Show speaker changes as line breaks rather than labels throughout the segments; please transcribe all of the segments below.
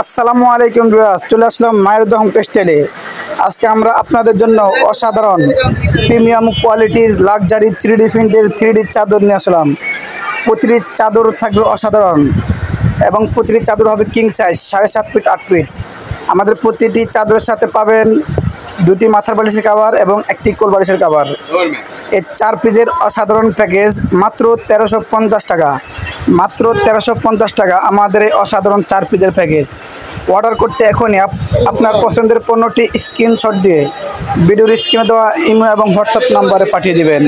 আসসালামু আলাইকুম ভিউয়ার্স, চলে আসলাম মায়ের দহম টেক্সটাইলে। আজকে আমরা আপনাদের জন্য অসাধারণ প্রিমিয়াম কোয়ালিটির লাক্সারি 3D প্রিন্টের 3D চাদর নিয়ে আসলাম। প্রতিটি চাদর থাকবে অসাধারণ এবং প্রতিটি চাদর হবে কিং সাইজ 7.5 ফিট 8 ফিট। আমাদের প্রতিটি চাদরের সাথে পাবেন দুটি মাথার বালিশের কভার এবং একটি কোল বালিশের কভার। এই 4 পিসের অসাধারণ প্যাকেজ মাত্র 1350 টাকা। মাত্র 1350 টাকা আমাদের এই অসাধারণ 4 পিসের প্যাকেজ। অর্ডার করতে এখনই আপনার পছন্দের পণ্যটি স্ক্রিনশট দিয়ে ভিডিওর স্ক্রিনে দেওয়া ইমো এবং হোয়াটসঅ্যাপ নাম্বারে পাঠিয়ে দিবেন।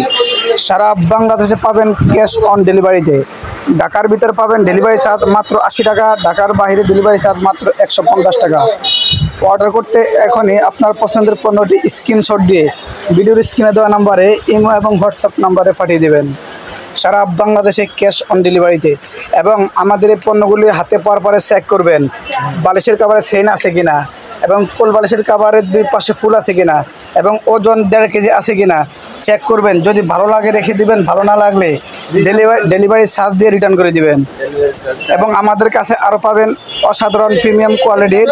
সারা বাংলাদেশে পাবেন ক্যাশ অন ডেলিভারিতে। ঢাকার ভিতরে পাবেন ডেলিভারি চার্জ মাত্র 80 টাকা, ঢাকার বাইরে ডেলিভারি চার্জ মাত্র 150 টাকা। অর্ডার করতে এখনই আপনার পছন্দের পণ্যটি স্ক্রিনশট দিয়ে ভিডিওর স্ক্রিনে দেওয়া নাম্বারে ইমো এবং হোয়াটসঅ্যাপ নাম্বারে পাঠিয়ে দেবেন। সারা বাংলাদেশে ক্যাশ অন ডেলিভারিতে। এবং আমাদের এই পণ্যগুলি হাতে পাওয়ার পরে চেক করবেন বালিশের কাভারে চেইন আছে কিনা, এবং কোল বালিশের কাভারের দুই পাশে ফুল আছে কিনা, এবং ওজন 1.5 কেজি আছে কিনা চেক করবেন। যদি ভালো লাগে রেখে দিবেন, ভালো না লাগলে ডেলিভারি চার্জ দিয়ে রিটার্ন করে দিবেন। এবং আমাদের কাছে আরও পাবেন অসাধারণ প্রিমিয়াম কোয়ালিটির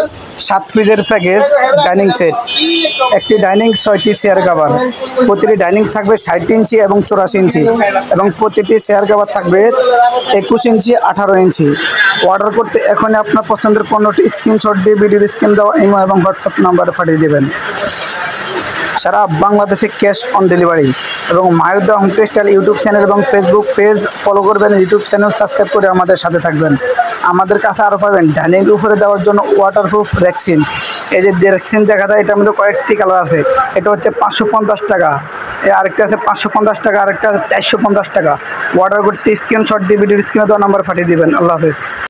7 পিসের প্যাকেজ ডাইনিং সেট। একটি ডাইনিং 6টি চেয়ার কভার। প্রতিটি ডাইনিং থাকবে 60 ইঞ্চি এবং 84 ইঞ্চি, এবং প্রতিটি চেয়ার কভার থাকবে 21 ইঞ্চি 18 ইঞ্চি। অর্ডার করতে এখনই আপনার পছন্দের পণ্যটি স্ক্রিনশট দিয়ে ভিডিওর স্ক্রিন দেওয়া ইমো এবং হোয়াটসঅ্যাপ নাম্বারে পাঠিয়ে দেবেন। সারা বাংলাদেশে ক্যাশ অন ডেলিভারি। এবং মায়ের দহম টেক্সটাইল ইউটিউব চ্যানেল এবং ফেসবুক পেজ ফলো করবেন, ইউটিউব চ্যানেল সাবস্ক্রাইব করে আমাদের সাথে থাকবেন। আমাদের কাছে আরও পাবেন ডাইনিং উপরে দেওয়ার জন্য ওয়াটারপ্রুফ রেক্সিন। এই যে রেক্সিন দেখা যায়, এটার মধ্যে কয়েকটি কালার আছে। এটা হচ্ছে 550 টাকা, আরেকটা আছে 550 টাকা, আরেকটা আছে 450 টাকা। অর্ডার করতে স্ক্রিনশট দিয়ে ভিডিও স্ক্রিনে দেওয়া নাম্বার পাঠিয়ে দেবেন। আল্লাহ হাফেজ।